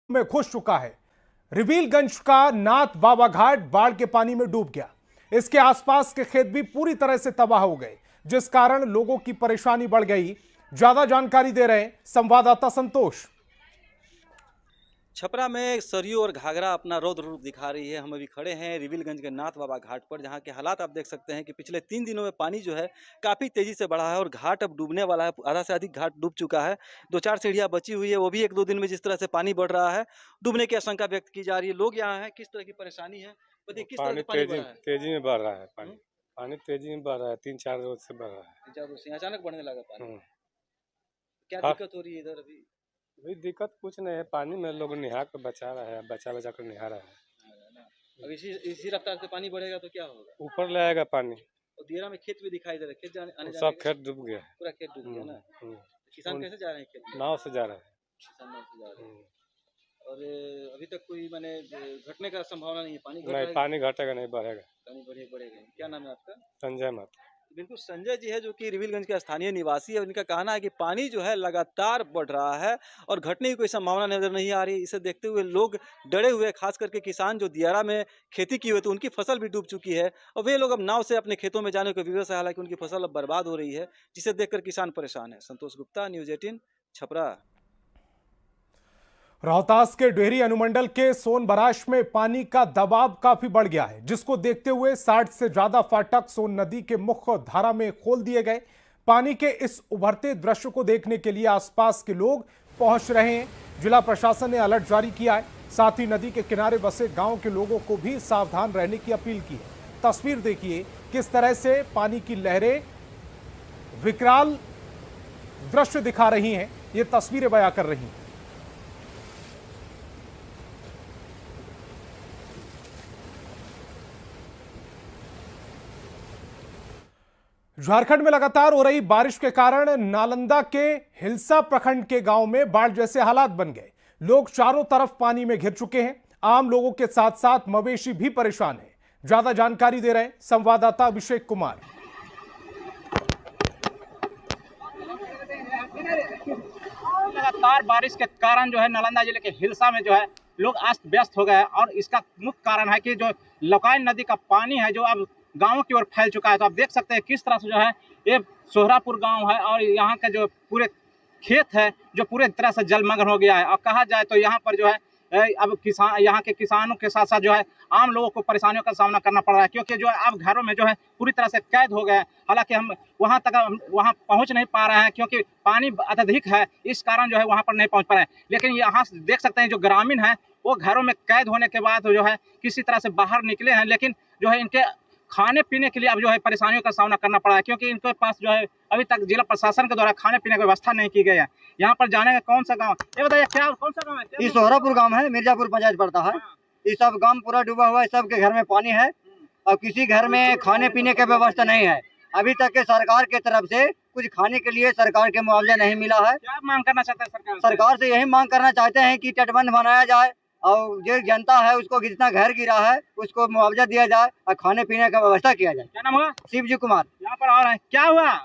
में घुस चुका है। रिवीलगंज का नाथ बाबा घाट बाढ़ के पानी में डूब गया। इसके आसपास के खेत भी पूरी तरह से तबाह हो गए, जिस कारण लोगों की परेशानी बढ़ गई। ज्यादा जानकारी दे रहे हैं संवाददाता संतोष। छपरा में सरयू और घाघरा अपना रौद्र रूप दिखा रही है। हम अभी खड़े हैं रिवीलगंज के नाथ बाबा घाट पर, जहां के हालात आप देख सकते हैं कि पिछले 3 दिनों में पानी जो है काफ़ी तेज़ी से बढ़ा है और घाट अब डूबने वाला है। आधा से अधिक घाट डूब चुका है। 2-4 सीढ़ियां बची हुई है, वो भी 1-2 दिन में जिस तरह से पानी बढ़ रहा है डूबने की आशंका व्यक्त की जा रही है। लोग यहाँ हैं, किस तरह की परेशानी है बताइए, किस तरह से पानी बढ़ रहा है? तेजी में बढ़ रहा है पानी तेजी में बढ़ रहा है। 3-4 रोज से बढ़ रहा है। 3-4 रोज से अचानक बढ़ने लगा पानी। क्या हाँ, दिक्कत हो रही है इधर अभी? दिक्कत कुछ नहीं है। पानी में लोग निहा कर बचा रहा है, बचा कर निहा रहा है। अब इसी रफ्तार से पानी बढ़ेगा तो क्या होगा? ऊपर ले आएगा पानी। और दियरा में खेत भी दिखाई दे रहा है, खेत आने जाने सब खेत डूब गया है। पूरा खेत डूब गया ना। किसान कैसे जा रहे हैं खेत में? नाव से जा रहा है। किसान नाव से जा रहे हैं। और अभी तक कोई मैंने घटने का संभावना नहीं है? पानी नहीं, पानी घटेगा नहीं, बढ़ेगा। पानी बढ़ेगा। क्या नाम है आपका? संजय माता। बिल्कुल, संजय जी है जो कि रिवीलगंज के स्थानीय निवासी है। उनका कहना है कि पानी जो है लगातार बढ़ रहा है और घटने की कोई संभावना नजर नहीं आ रही। इसे देखते हुए लोग डरे हुए, खास करके किसान जो दियारा में खेती की हुई तो उनकी फसल भी डूब चुकी है और वे लोग अब नाव से अपने खेतों में जाने को विवश है। हालांकि उनकी फसल अब बर्बाद हो रही है, जिसे देखकर किसान परेशान है। संतोष गुप्ता, न्यूज़ 18, छपरा। रोहतास के डेहरी अनुमंडल के सोनबराश में पानी का दबाव काफी बढ़ गया है, जिसको देखते हुए 60 से ज्यादा फाटक सोन नदी के मुख्य धारा में खोल दिए गए। पानी के इस उभरते दृश्य को देखने के लिए आसपास के लोग पहुंच रहे हैं। जिला प्रशासन ने अलर्ट जारी किया है। साथ ही नदी के किनारे बसे गांव के लोगों को भी सावधान रहने की अपील की है। तस्वीर देखिए किस तरह से पानी की लहरें विकराल दृश्य दिखा रही हैं, ये तस्वीरें बयां कर रही हैं। झारखंड में लगातार हो रही बारिश के कारण नालंदा के हिलसा प्रखंड के गांव में बाढ़ जैसे हालात बन गए। लोग चारों तरफ पानी में घिर चुके हैं। आम लोगों के साथ साथ मवेशी भी परेशान हैं। ज्यादा जानकारी दे रहे हैं संवाददाता अभिषेक कुमार। लगातार बारिश के कारण जो है नालंदा जिले के हिलसा में जो है लोग अस्त व्यस्त हो गए और इसका मुख्य कारण है कि जो लकाई नदी का पानी है जो अब गांवों की ओर फैल चुका है। तो आप देख सकते हैं किस तरह से जो है ये सोहरापुर गांव है और यहाँ का जो पूरे खेत है जो पूरे तरह से जलमग्न हो गया है। और कहा जाए तो यहाँ पर जो है अब यहाँ के किसानों के साथ साथ जो है आम लोगों को परेशानियों का सामना करना पड़ रहा है, क्योंकि जो है अब घरों में जो है पूरी तरह से कैद हो गए। हालांकि हम वहाँ पहुँच नहीं पा रहे हैं क्योंकि पानी अत्यधिक है, इस कारण जो है वहाँ पर नहीं पहुँच पा रहे हैं। लेकिन यहाँ देख सकते हैं जो ग्रामीण है वो घरों में कैद होने के बाद जो है किसी तरह से बाहर निकले हैं, लेकिन जो है इनके खाने पीने के लिए अब जो है परेशानियों का सामना करना पड़ा है, क्योंकि इनके पास जो है अभी तक जिला प्रशासन के द्वारा खाने पीने की व्यवस्था नहीं की गई है। यहाँ पर जाने का कौन सा गांव, ये बताइए क्या कौन सा गांव है? ये सोहरापुर गांव है, मिर्जापुर पंचायत पड़ता है। ये सब गांव पूरा डूबा हुआ है, सबके घर में पानी है और किसी घर में खाने पीने की व्यवस्था नहीं है। अभी तक के सरकार के तरफ से कुछ खाने के लिए सरकार के मुआवजा नहीं मिला है। क्या मांग करना चाहते हैं सरकार से? यही मांग करना चाहते हैं कि तटबंध बनाया जाए और जो जनता है उसको जितना घर गिरा है उसको मुआवजा दिया जाए और खाने पीने का व्यवस्था किया जाए। क्या नाम हुआ? शिवजी कुमार। यहाँ पर आ रहे हैं, क्या हुआ?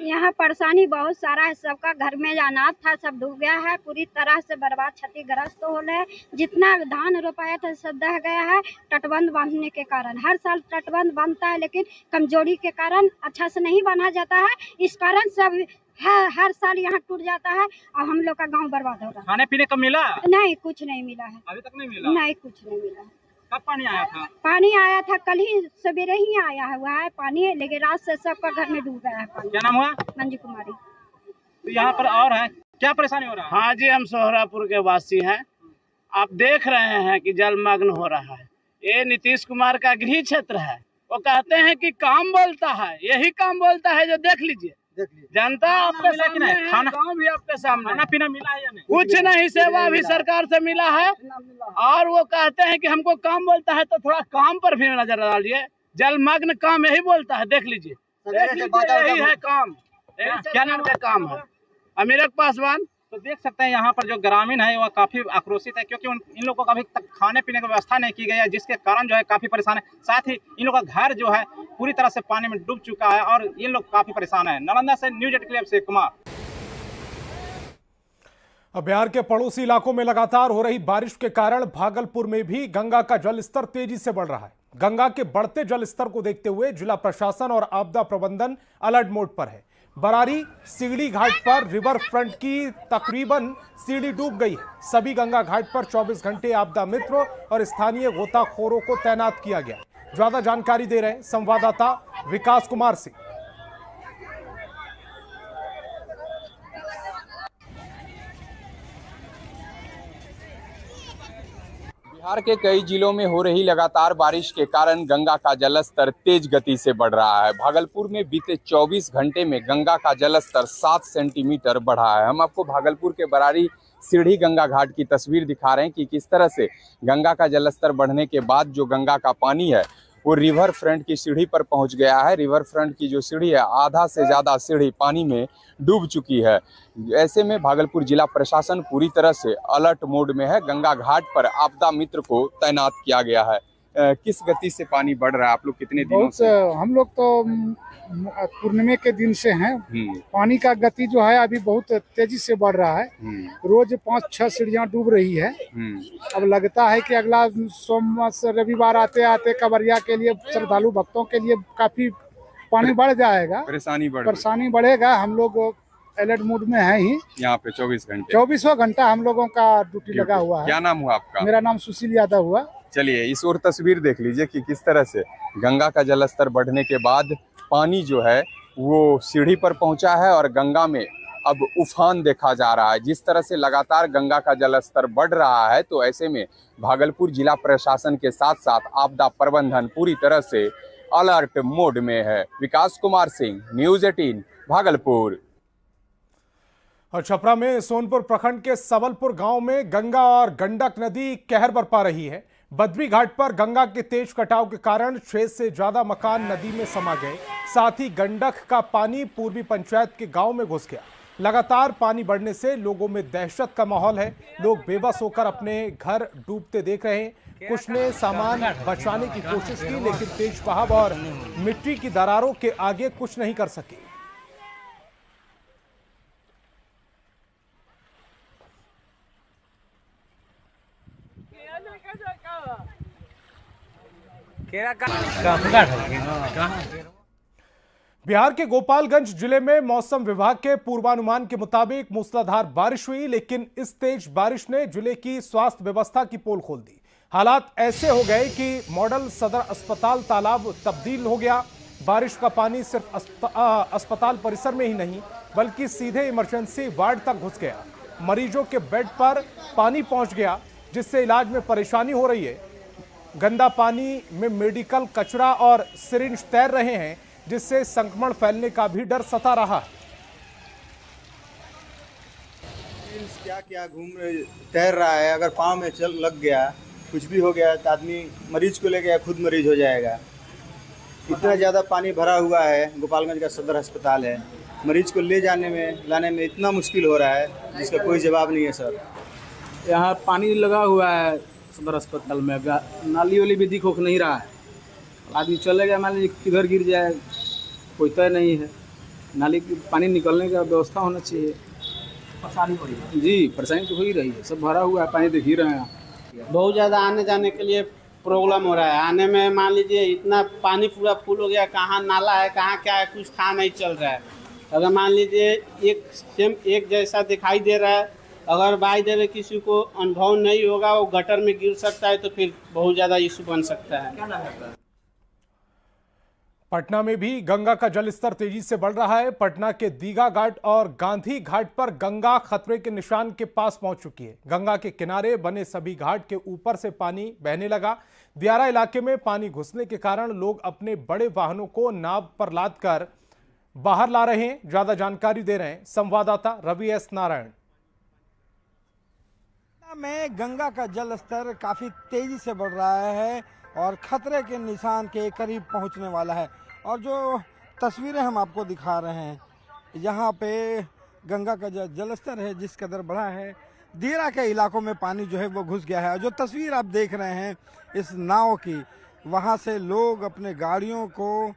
यहाँ परेशानी बहुत सारा है। सबका घर में अनाज था, सब डूब गया है, पूरी तरह से बर्बाद क्षतिग्रस्त हो रहे। जितना धान रोपाया था सब दह गया है तटबंध बांधने के कारण। हर साल तटबंध बांधता है लेकिन कमजोरी के कारण अच्छा से नहीं बांधा जाता है, इस कारण सब हर साल यहाँ टूट जाता है और हम लोग का गांव बर्बाद हो रहा है। खाने पीने का मिला? नहीं, कुछ नहीं मिला है अभी तक नहीं मिला? नहीं, कुछ नहीं मिला है। कब पानी आया था? पानी आया था कल ही सवेरे ही आया हुआ है पानी, लेकिन रात से सबका घर में डूब गया है पानी। क्या नाम हुआ? मंजू कुमारी। तो यहाँ पर और है, क्या परेशानी हो रहा है? हाँ जी, हम सोहरापुर के वासी हैं। आप देख रहे हैं कि जलमग्न हो रहा है। ये नीतीश कुमार का गृह क्षेत्र है। वो कहते हैं कि काम बोलता है, यही काम बोलता है जो देख लीजिए। जनता आपके सामने है, गाँव भी आपके सामने। खाना पीना मिला है या नहीं? कुछ नहीं, सेवा भी सरकार से मिला है। और वो कहते हैं कि हमको काम बोलता है, तो थोड़ा काम पर भी नजर डालिए। जलमग्न काम यही बोलता है, देख लीजिए यही है काम। क्या नाम का काम है? अमीरक पासवान। तो देख सकते हैं यहाँ पर जो ग्रामीण है वो काफी आक्रोशित है, क्योंकि इन लोगों को अभी तक खाने पीने की व्यवस्था नहीं की गई है, जिसके कारण जो है काफी परेशान है। साथ ही इन लोगों का घर जो है पूरी तरह से पानी में डूब चुका है और इन लोग काफी परेशान है। नालंदा से न्यूज़ 18 के लिए अभिषेक कुमार। अब बिहार के पड़ोसी इलाकों में लगातार हो रही बारिश के कारण भागलपुर में भी गंगा का जलस्तर तेजी से बढ़ रहा है। गंगा के बढ़ते जलस्तर को देखते हुए जिला प्रशासन और आपदा प्रबंधन अलर्ट मोड पर है। बरारी सीढ़ी घाट पर रिवर फ्रंट की तकरीबन सीढ़ी डूब गई है। सभी गंगा घाट पर 24 घंटे आपदा मित्र और स्थानीय गोताखोरों को तैनात किया गया है। ज्यादा जानकारी दे रहे हैं संवाददाता विकास कुमार सिंह। बिहार के कई जिलों में हो रही लगातार बारिश के कारण गंगा का जलस्तर तेज गति से बढ़ रहा है। भागलपुर में बीते 24 घंटे में गंगा का जलस्तर 7 सेंटीमीटर बढ़ा है। हम आपको भागलपुर के बरारी सीढ़ी गंगा घाट की तस्वीर दिखा रहे हैं कि किस तरह से गंगा का जलस्तर बढ़ने के बाद जो गंगा का पानी है वो रिवर फ्रंट की सीढ़ी पर पहुंच गया है। रिवर फ्रंट की जो सीढ़ी है, आधा से ज़्यादा सीढ़ी पानी में डूब चुकी है। ऐसे में भागलपुर जिला प्रशासन पूरी तरह से अलर्ट मोड में है। गंगा घाट पर आपदा मित्र को तैनात किया गया है। किस गति से पानी बढ़ रहा है? आप लोग कितने दिनों से? हम लोग तो पूर्णिमे के दिन से हैं। पानी का गति जो है अभी बहुत तेजी से बढ़ रहा है। रोज 5-6 सीढ़ियां डूब रही है। अब लगता है कि अगला सोमवार से रविवार आते आते कवरिया के लिए, श्रद्धालु भक्तों के लिए काफी पानी बढ़ जाएगा। परेशानी बढ़ेगा। हम लोग अलर्ट मोड में है ही। यहाँ पे 24 घंटा हम लोगों का ड्यूटी लगा हुआ है। क्या नाम हुआ आपका? मेरा नाम सुशील यादव हुआ। चलिए इस और तस्वीर देख लीजिए कि किस तरह से गंगा का जलस्तर बढ़ने के बाद पानी जो है वो सीढ़ी पर पहुंचा है और गंगा में अब उफान देखा जा रहा है। जिस तरह से लगातार गंगा का जलस्तर बढ़ रहा है तो ऐसे में भागलपुर जिला प्रशासन के साथ साथ आपदा प्रबंधन पूरी तरह से अलर्ट मोड में है। विकास कुमार सिंह, न्यूज़ 18 भागलपुर। और छपरा में सोनपुर प्रखंड के सबलपुर गांव में गंगा और गंडक नदी कहर बरपा रही है। बद्री घाट पर गंगा के तेज कटाव के कारण 6 से ज्यादा मकान नदी में समा गए। साथ ही गंडक का पानी पूर्वी पंचायत के गांव में घुस गया। लगातार पानी बढ़ने से लोगों में दहशत का माहौल है। लोग बेबस होकर अपने घर डूबते देख रहे हैं। कुछ ने सामान बचाने की कोशिश की, लेकिन तेज बहाव और मिट्टी की दरारों के आगे कुछ नहीं कर सके। बिहार के गोपालगंज जिले में मौसम विभाग के पूर्वानुमान के मुताबिक मूसलाधार बारिश हुई, लेकिन इस तेज बारिश ने जिले की स्वास्थ्य व्यवस्था की पोल खोल दी। हालात ऐसे हो गए कि मॉडल सदर अस्पताल तालाब तब्दील हो गया। बारिश का पानी सिर्फ अस्पताल परिसर में ही नहीं बल्कि सीधे इमरजेंसी वार्ड तक घुस गया। मरीजों के बेड पर पानी पहुंच गया, जिससे इलाज में परेशानी हो रही है। गंदा पानी में मेडिकल कचरा और सिरिंज तैर रहे हैं, जिससे संक्रमण फैलने का भी डर सता रहा है। क्या तैर रहा है, अगर पाँव में चल लग गया, कुछ भी हो गया तो आदमी मरीज को ले गया, खुद मरीज हो जाएगा। इतना ज़्यादा पानी भरा हुआ है। गोपालगंज का सदर अस्पताल है, मरीज को ले जाने में लाने में इतना मुश्किल हो रहा है जिसका कोई जवाब नहीं है सर। यहाँ पानी लगा हुआ है सदर अस्पताल में, नाली वाली भी दिख नहीं रहा है। आदमी चले गया, मान लीजिए किधर गिर जाए कोई तय नहीं है। नाली की पानी निकलने का व्यवस्था होना चाहिए। परेशानी हो रही है जी, परेशानी तो हो ही रही है। सब भरा हुआ है, पानी देख ही रहे हैं। बहुत ज़्यादा आने जाने के लिए प्रॉब्लम हो रहा है। आने में मान लीजिए इतना पानी पूरा फुल हो गया, कहाँ नाला है कहाँ क्या है कुछ था नहीं चल रहा है। अगर मान लीजिए एक जैसा दिखाई दे रहा है, अगर बाई द वे किसी को अनुभव नहीं होगा, वो गटर में गिर सकता है तो फिर बहुत ज़्यादा इशू बन सकता है। पटना में भी गंगा का जलस्तर तेजी से बढ़ रहा है। पटना के दीघा घाट और गांधी घाट पर गंगा खतरे के निशान के पास पहुंच चुकी है। गंगा के किनारे बने सभी घाट के ऊपर से पानी बहने लगा। दियारा इलाके में पानी घुसने के कारण लोग अपने बड़े वाहनों को नाव पर लादकर बाहर ला रहे हैं। ज्यादा जानकारी दे रहे हैं संवाददाता रवि एस नारायण। में गंगा का जलस्तर काफी तेजी से बढ़ रहा है और खतरे के निशान के करीब पहुंचने वाला है। और जो तस्वीरें हम आपको दिखा रहे हैं, यहाँ पे गंगा का जो जलस्तर है जिस कदर बढ़ा है, दियारा के इलाकों में पानी जो है वो घुस गया है। और जो तस्वीर आप देख रहे हैं इस नाव की, वहाँ से लोग अपने गाड़ियों को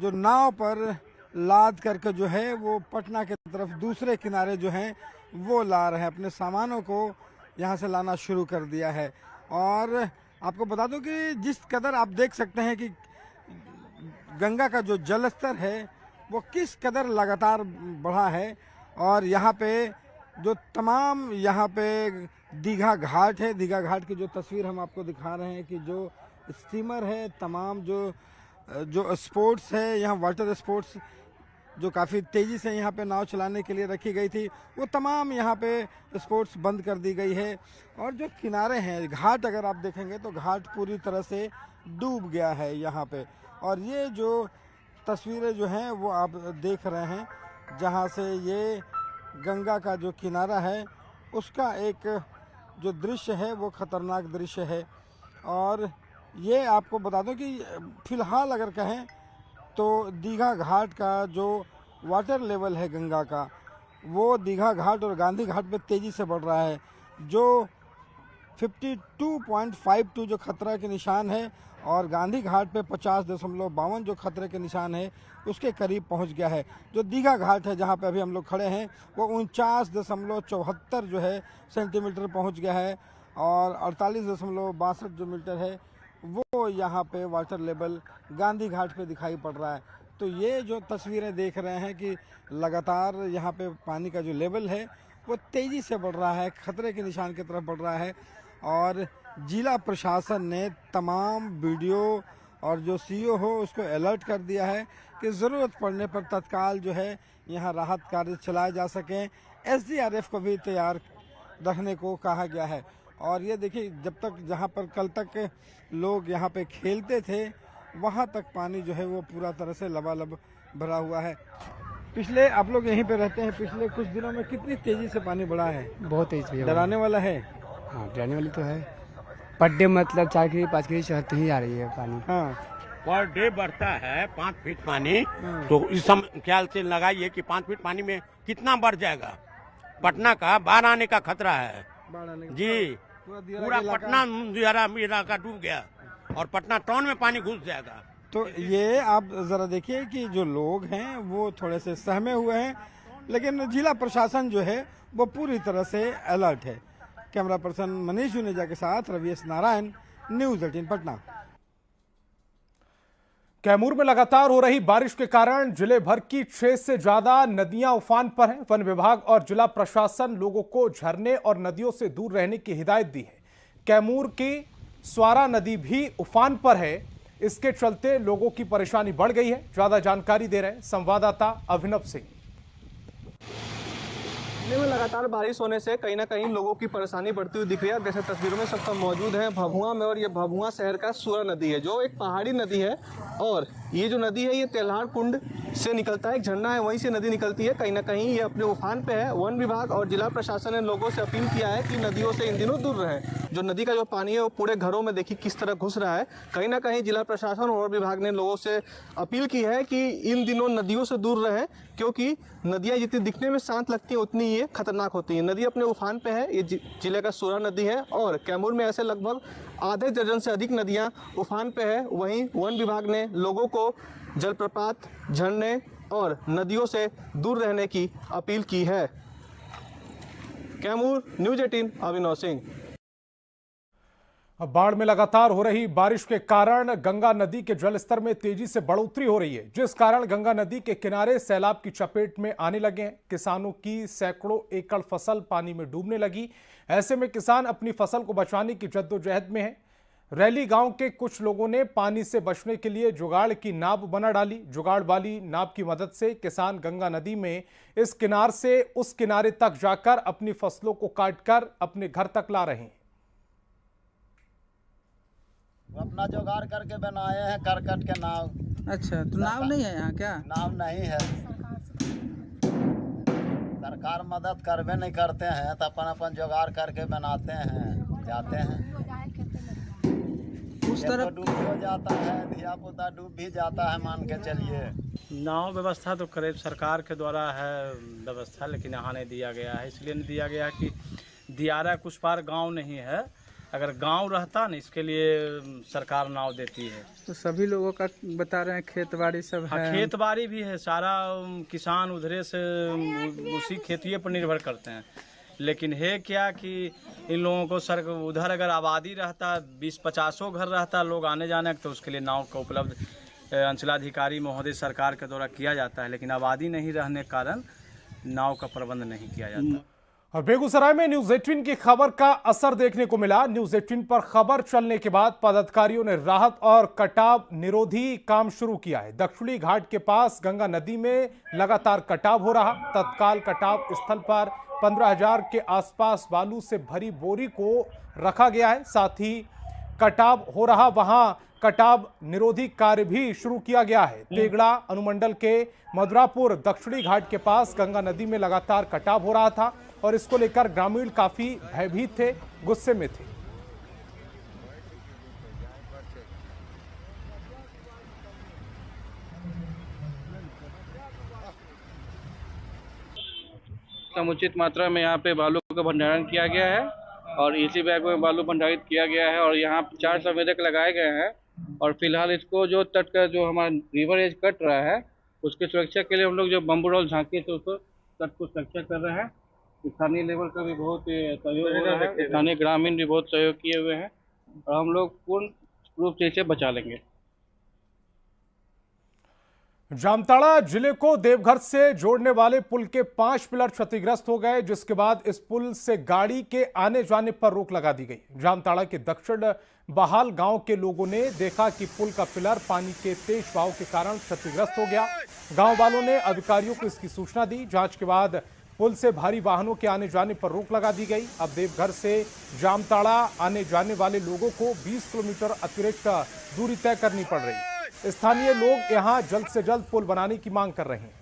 जो नाव पर लाद करके जो है वो पटना की तरफ दूसरे किनारे जो है वो ला रहे हैं, अपने सामानों को यहाँ से लाना शुरू कर दिया है। और आपको बता दूं कि जिस कदर आप देख सकते हैं कि गंगा का जो जल स्तर है वो किस कदर लगातार बढ़ा है। और यहाँ पे जो तमाम यहाँ पे दीघा घाट है, दीघा घाट की जो तस्वीर हम आपको दिखा रहे हैं कि जो स्टीमर है, तमाम जो स्पोर्ट्स है, यहाँ वाटर स्पोर्ट्स जो काफ़ी तेज़ी से यहाँ पे नाव चलाने के लिए रखी गई थी, वो तमाम यहाँ पे स्पोर्ट्स बंद कर दी गई है। और जो किनारे हैं घाट, अगर आप देखेंगे तो घाट पूरी तरह से डूब गया है यहाँ पे। और ये जो तस्वीरें जो हैं वो आप देख रहे हैं, जहाँ से ये गंगा का जो किनारा है उसका एक जो दृश्य है वो ख़तरनाक दृश्य है। और ये आपको बता दूं कि फ़िलहाल अगर कहें तो दीघा घाट का जो वाटर लेवल है गंगा का, वो दीघा घाट और गांधी घाट पे तेज़ी से बढ़ रहा है। जो 52.52 जो खतरा के निशान है और गांधी घाट पे 50.52 जो खतरे के निशान है उसके करीब पहुंच गया है। जो दीघा घाट है जहां पे अभी हम लोग खड़े हैं वो 49.74 जो है सेंटीमीटर पहुंच गया है और 48.62 जो मीटर है वो यहाँ पे वाटर लेवल गांधी घाट पे दिखाई पड़ रहा है। तो ये जो तस्वीरें देख रहे हैं कि लगातार यहाँ पे पानी का जो लेवल है वो तेज़ी से बढ़ रहा है, खतरे के निशान की तरफ बढ़ रहा है। और जिला प्रशासन ने तमाम बीडीओ और जो सीईओ हो उसको अलर्ट कर दिया है कि ज़रूरत पड़ने पर तत्काल जो है यहाँ राहत कार्य चलाए जा सकें। एसडीआरएफ को भी तैयार रखने को कहा गया है। और ये देखिए, जब तक जहाँ पर कल तक लोग यहाँ पे खेलते थे वहाँ तक पानी जो है वो पूरा तरह से लबालब भरा हुआ है। पिछले, आप लोग यहीं पे रहते हैं, पिछले कुछ दिनों में कितनी तेज़ी से पानी बढ़ा है? बहुत तेज़ी, डराने वाला है। हाँ, डराने वाली तो है। पर डे मतलब 4 के 5 के चढ़ती ही आ रही है पानी। हाँ, पर डे बढ़ता है 5 फीट पानी। तो इस समय ख्याल से लगाइए कि 5 फीट पानी में कितना बढ़ जाएगा। पटना का बाढ़ आने का खतरा है जी। पूरा पटना दियारा इलाका डूब गया और पटना टाउन में पानी घुस जाएगा। तो ये आप जरा देखिए कि जो लोग हैं वो थोड़े से सहमे हुए हैं, लेकिन जिला प्रशासन जो है वो पूरी तरह से अलर्ट है। कैमरा पर्सन मनीष जुनेजा के साथ रवि नारायण, न्यूज़ 18 पटना। कैमूर में लगातार हो रही बारिश के कारण जिले भर की 6 से ज्यादा नदियां उफान पर हैं। वन विभाग और जिला प्रशासन लोगों को झरने और नदियों से दूर रहने की हिदायत दी है। कैमूर की स्वारा नदी भी उफान पर है, इसके चलते लोगों की परेशानी बढ़ गई है। ज्यादा जानकारी दे रहे हैं संवाददाता अभिनव सिंह। जिले में लगातार बारिश होने से कहीं ना कहीं लोगों की परेशानी बढ़ती हुई दिख रही है। जैसे तस्वीरों में सब मौजूद हैं भभुआ में, और ये भभुआ शहर का सूरा नदी है जो एक पहाड़ी नदी है। और ये जो नदी है ये तेल्हार कुंड से निकलता है, एक झरना है वहीं से नदी निकलती है। कहीं ना कहीं ये अपने उफान पे है। वन विभाग और जिला प्रशासन ने लोगों से अपील किया है कि नदियों से इन दिनों दूर रहें। जो नदी का जो पानी है वो पूरे घरों में देखिए किस तरह घुस रहा है। कहीं ना कहीं जिला प्रशासन और विभाग ने लोगों से अपील की है कि इन दिनों नदियों से दूर रहें, क्योंकि नदियाँ जितनी दिखने में शांत लगती हैं उतनी ये खतरनाक होती है। नदी अपने उफान पे है, ये जिले का सूरा नदी है और कैमूर में ऐसे लगभग आधे दर्जन से अधिक नदियां उफान पे है। वहीं वन विभाग ने लोगों को जलप्रपात, झरने और नदियों से दूर रहने की अपील की है। कैमूर, न्यूज़ 18 अभिनव सिंह। बाढ़ में लगातार हो रही बारिश के कारण गंगा नदी के जलस्तर में तेजी से बढ़ोतरी हो रही है, जिस कारण गंगा नदी के किनारे सैलाब की चपेट में आने लगे हैं। किसानों की सैकड़ों एकड़ फसल पानी में डूबने लगी। ऐसे में किसान अपनी फसल को बचाने की जद्दोजहद में हैं। रैली गांव के कुछ लोगों ने पानी से बचने के लिए जुगाड़ की नाव बना डाली। जुगाड़ वाली नाव की मदद से किसान गंगा नदी में इस किनार से उस किनारे तक जाकर अपनी फसलों को काटकर अपने घर तक ला रहे हैं। अपना जुगाड़ करके बनाए हैं करकट के नाव। अच्छा, तो नाव नहीं है यहाँ क्या? नाव नहीं है, सरकार मदद करवे नहीं करते हैं तो अपन अपन जुगाड़ करके बनाते हैं, जाते हैं। उस तरफ डूब हो जाता है, धिया पुता डूब भी जाता है, मान के चलिए। नाव व्यवस्था तो करीब सरकार के द्वारा है व्यवस्था, लेकिन यहाँ नहीं दिया गया है। इसलिए नहीं दिया गया कि दियारा कुछ पार गाँव नहीं है अगर गांव रहता ना, इसके लिए सरकार नाव देती है। तो सभी लोगों का बता रहे हैं खेत बाड़ी सब है। खेत बाड़ी भी है, सारा किसान उधरे से उसी खेती पर निर्भर करते हैं। लेकिन है क्या कि इन लोगों को उधर अगर आबादी रहता, 20-50 घर रहता लोग आने जाने, तो उसके लिए नाव का उपलब्ध अंचलाधिकारी महोदय सरकार के द्वारा किया जाता है। लेकिन आबादी नहीं रहने के कारण नाव का प्रबंध नहीं किया जाता। और बेगूसराय में न्यूज 18 की खबर का असर देखने को मिला। न्यूज 18 पर खबर चलने के बाद पदाधिकारियों ने राहत और कटाव निरोधी काम शुरू किया है। दक्षिणी घाट के पास गंगा नदी में लगातार कटाव हो रहा। तत्काल कटाव स्थल पर 15,000 के आसपास बालू से भरी बोरी को रखा गया है। साथ ही कटाव हो रहा वहां कटाव निरोधी कार्य भी शुरू किया गया है। तेगड़ा अनुमंडल के मधुरापुर दक्षिणी घाट के पास गंगा नदी में लगातार कटाव हो रहा था और इसको लेकर ग्रामीण काफी भयभीत थे, गुस्से में थे। समुचित मात्रा में यहाँ पे बालू का भंडारण किया गया है और इसी बैग में बालू भंडारित किया गया है और यहाँ 4 संवेदक लगाए गए हैं और फिलहाल इसको जो तट का जो हमारा रिवर एज कट रहा है उसकी सुरक्षा के लिए हम लोग जो बम्बू रोल झांकी से उसको तट को सुरक्षा कर रहे हैं। स्थानीय लेवल का भी बहुत सहयोग हो रहा है, स्थानीय ग्रामीण भी बहुत सहयोग किए हुए हैं और हम लोग पूर्ण रूप से इसे बचा लेंगे। जामताड़ा जिले को देवघर से जोड़ने वाले पुल के 5 पिलर क्षतिग्रस्त हो गए, जिसके बाद इस पुल से गाड़ी के आने जाने पर रोक लगा दी गई। जामताड़ा के दक्षिण बहाल गांव के लोगों ने देखा कि पुल का पिलर पानी के तेज बहाव के कारण क्षतिग्रस्त हो गया। गांव वालों ने अधिकारियों को इसकी सूचना दी। जांच के बाद पुल से भारी वाहनों के आने जाने पर रोक लगा दी गई। अब देवघर से जामताड़ा आने जाने वाले लोगों को 20 किलोमीटर अतिरिक्त दूरी तय करनी पड़ रही है। स्थानीय लोग यहां जल्द से जल्द पुल बनाने की मांग कर रहे हैं।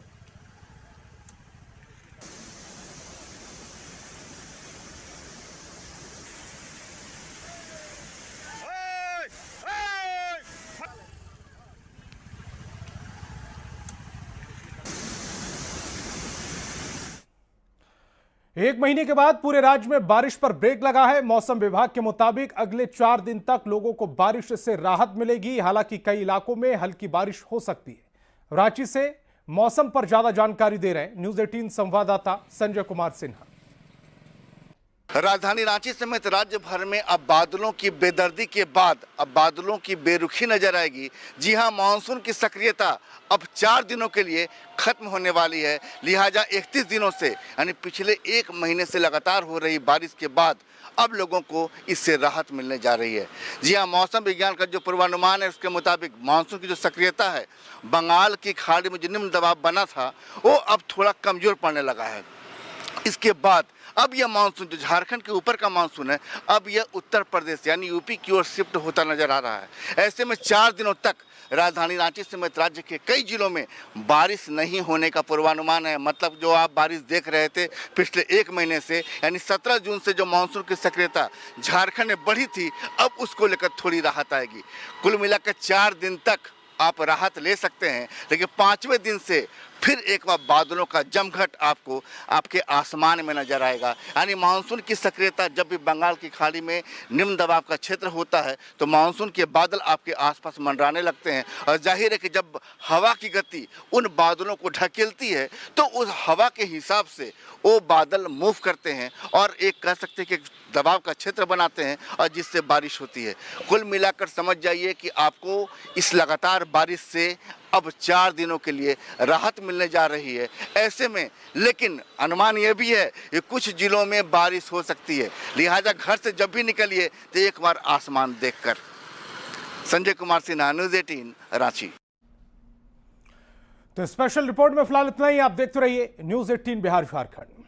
एक महीने के बाद पूरे राज्य में बारिश पर ब्रेक लगा है। मौसम विभाग के मुताबिक अगले 4 दिन तक लोगों को बारिश से राहत मिलेगी। हालांकि कई इलाकों में हल्की बारिश हो सकती है। रांची से मौसम पर ज्यादा जानकारी दे रहे हैं न्यूज 18 संवाददाता संजय कुमार सिन्हा। राजधानी रांची समेत राज्य भर में अब बादलों की बेदर्दी के बाद अब बादलों की बेरुखी नजर आएगी। जी हां, मानसून की सक्रियता अब 4 दिनों के लिए खत्म होने वाली है। लिहाजा 31 दिनों से यानी पिछले 1 महीने से लगातार हो रही बारिश के बाद अब लोगों को इससे राहत मिलने जा रही है। जी हां, मौसम विज्ञान का जो पूर्वानुमान है उसके मुताबिक मानसून की जो सक्रियता है, बंगाल की खाड़ी में जो निम्न दबाव बना था वो अब थोड़ा कमजोर पड़ने लगा है। इसके बाद अब यह मानसून जो झारखंड के ऊपर का मानसून है, अब यह उत्तर प्रदेश यानी यूपी की ओर शिफ्ट होता नजर आ रहा है। ऐसे में 4 दिनों तक राजधानी रांची समेत राज्य के कई जिलों में बारिश नहीं होने का पूर्वानुमान है। मतलब जो आप बारिश देख रहे थे पिछले 1 महीने से, यानी 17 जून से जो मानसून की सक्रियता झारखंड में बढ़ी थी, अब उसको लेकर थोड़ी राहत आएगी। कुल मिलाकर 4 दिन तक आप राहत ले सकते हैं, लेकिन 5वें दिन से फिर एक बार बादलों का जमघट आपको आपके आसमान में नजर आएगा। यानी मानसून की सक्रियता जब भी बंगाल की खाड़ी में निम्न दबाव का क्षेत्र होता है तो मानसून के बादल आपके आसपास मंडराने लगते हैं और जाहिर है कि जब हवा की गति उन बादलों को ढकेलती है तो उस हवा के हिसाब से वो बादल मूव करते हैं और एक कह सकते हैं कि दबाव का क्षेत्र बनाते हैं और जिससे बारिश होती है। कुल मिलाकर समझ जाइए कि आपको इस लगातार बारिश से अब 4 दिनों के लिए राहत मिलने जा रही है। ऐसे में लेकिन अनुमान यह भी है कि कुछ जिलों में बारिश हो सकती है। लिहाजा घर से जब भी निकलिए तो एक बार आसमान देखकर। संजय कुमार सिन्हा, न्यूज 18 रांची। तो स्पेशल रिपोर्ट में फिलहाल इतना ही। आप देखते रहिए न्यूज 18 बिहार झारखंड।